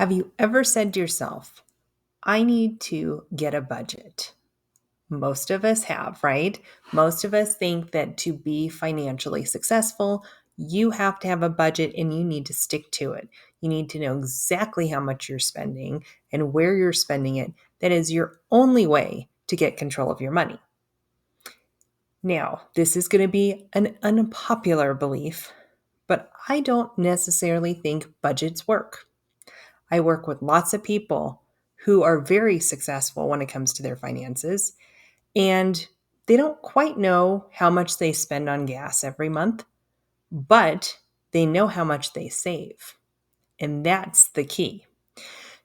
Have you ever said to yourself, I need to get a budget? Most of us have, right? Most of us think that to be financially successful, you have to have a budget and you need to stick to it. You need to know exactly how much you're spending and where you're spending it. That is your only way to get control of your money. Now, this is going to be an unpopular belief, but I don't necessarily think budgets work. I work with lots of people who are very successful when it comes to their finances, and they don't quite know how much they spend on gas every month, but they know how much they save. And that's the key.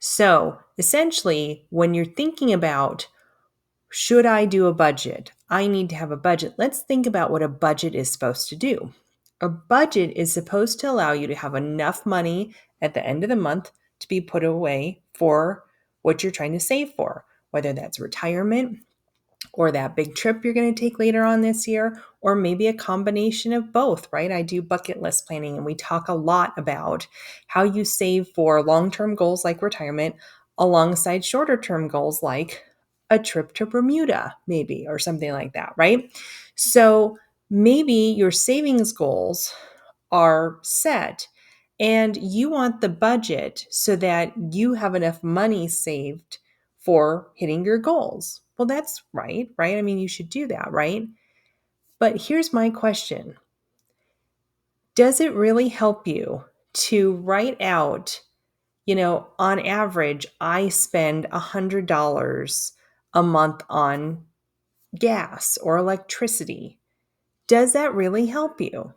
So essentially, when you're thinking about, should I do a budget? I need to have a budget. Let's think about what a budget is supposed to do. A budget is supposed to allow you to have enough money at the end of the month to be put away for what you're trying to save for, whether that's retirement or that big trip you're going to take later on this year, or maybe a combination of both, right? I do bucket list planning, and we talk a lot about how you save for long-term goals like retirement alongside shorter-term goals like a trip to Bermuda, maybe, or something like that, right? So maybe your savings goals are set and you want the budget so that you have enough money saved for hitting your goals. Well, that's right? I mean, you should do that, right? But here's my question. Does it really help you to write out, on average, I spend $100 a month on gas or electricity? Does that really help you?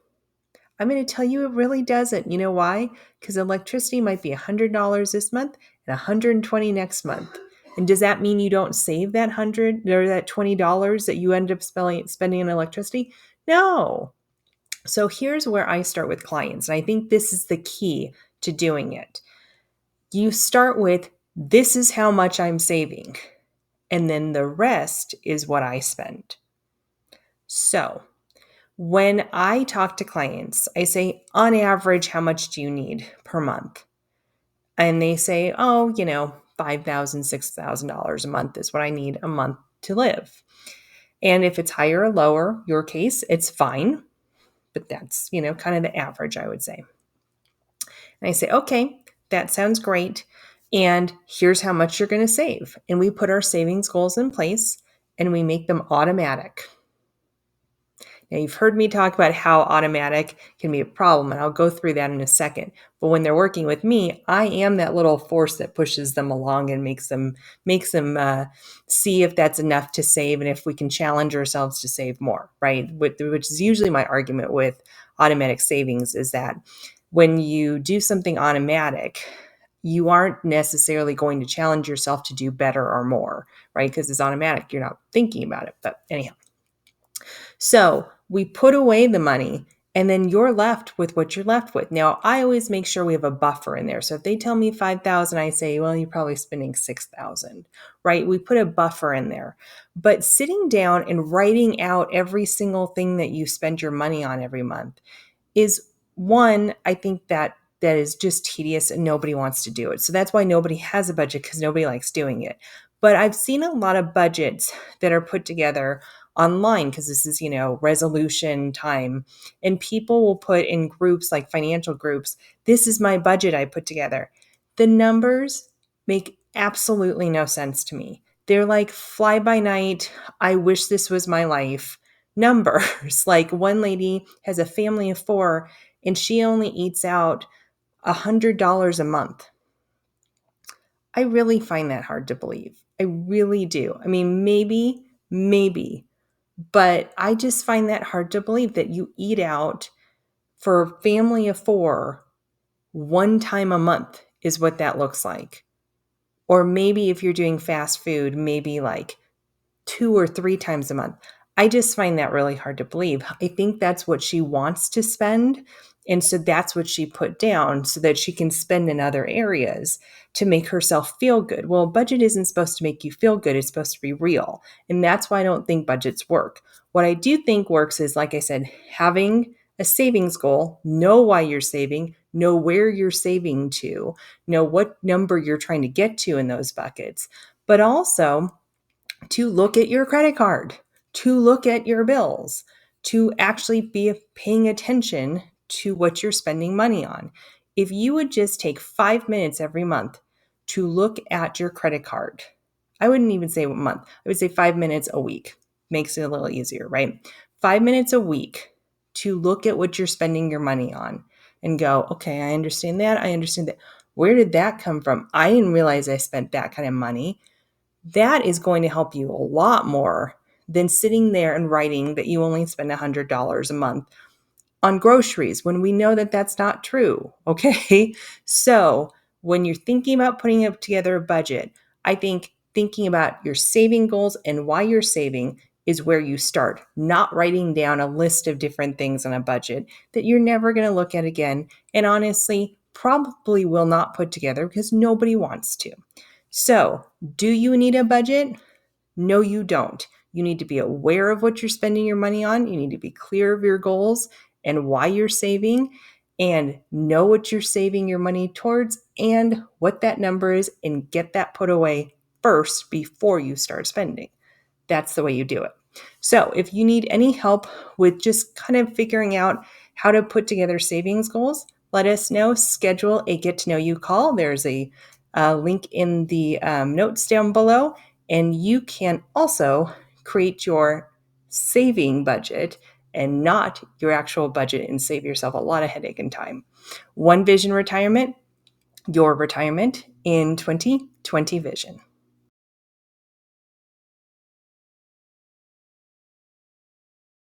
I'm going to tell you it really doesn't. You know why? Because electricity might be $100 this month and $120 next month. And does that mean you don't save that 100 or that $20 that you end up spending on electricity? No. So here's where I start with clients. And I think this is the key to doing it. You start with, this is how much I'm saving. And then the rest is what I spend. So when I talk to clients, I say, on average, how much do you need per month? And they say, oh, $5,000, $6,000 a month is what I need a month to live. And if it's higher or lower, your case, it's fine. But that's, kind of the average, I would say. And I say, okay, that sounds great. And here's how much you're going to save. And we put our savings goals in place and we make them automatic. Now, you've heard me talk about how automatic can be a problem, and I'll go through that in a second. But when they're working with me, I am that little force that pushes them along and makes them see if that's enough to save and if we can challenge ourselves to save more, right? Which is usually my argument with automatic savings, is that when you do something automatic, you aren't necessarily going to challenge yourself to do better or more, right? Because it's automatic. You're not thinking about it. But anyhow. So we put away the money and then you're left with what you're left with. Now, I always make sure we have a buffer in there. So if they tell me 5,000, I say, well, you're probably spending 6,000, right? We put a buffer in there. But sitting down and writing out every single thing that you spend your money on every month is one, I think that is just tedious and nobody wants to do it. So that's why nobody has a budget, because nobody likes doing it. But I've seen a lot of budgets that are put together online, because this is, resolution time. And people will put in groups like financial groups, this is my budget I put together. The numbers make absolutely no sense to me. They're like fly by night, I wish this was my life numbers. Like one lady has a family of 4 and she only eats out $100 a month. I really find that hard to believe. I really do. I mean, maybe, but I just find that hard to believe that you eat out for a family of 4 one time a month is what that looks like. Or maybe if you're doing fast food, maybe like 2 or 3 times a month. I just find that really hard to believe. I think that's what she wants to spend. And so that's what she put down so that she can spend in other areas to make herself feel good. Well, a budget isn't supposed to make you feel good. It's supposed to be real. And that's why I don't think budgets work. What I do think works is, like I said, having a savings goal, know why you're saving, know where you're saving to, know what number you're trying to get to in those buckets, but also to look at your credit card, to look at your bills, to actually be paying attention to what you're spending money on. If you would just take 5 minutes every month to look at your credit card, I wouldn't even say a month, I would say 5 minutes a week. Makes it a little easier, right? 5 minutes a week to look at what you're spending your money on and go, okay, I understand that. I understand that. Where did that come from? I didn't realize I spent that kind of money. That is going to help you a lot more than sitting there and writing that you only spend $100 a month on groceries when we know that that's not true. Okay. So when you're thinking about putting up together a budget, I think thinking about your saving goals and why you're saving is where you start, not writing down a list of different things on a budget that you're never going to look at again. And honestly, probably will not put together because nobody wants to. So, do you need a budget? No, you don't. You need to be aware of what you're spending your money on. You need to be clear of your goals and why you're saving, and know what you're saving your money towards and what that number is, and get that put away first before you start spending. That's the way you do it. So, if you need any help with just kind of figuring out how to put together savings goals, let us know. Schedule a get to know you call. There's a link in the notes down below, and you can also create your saving budget and not your actual budget and save yourself a lot of headache and time. One Vision Retirement, your retirement in 2020 vision.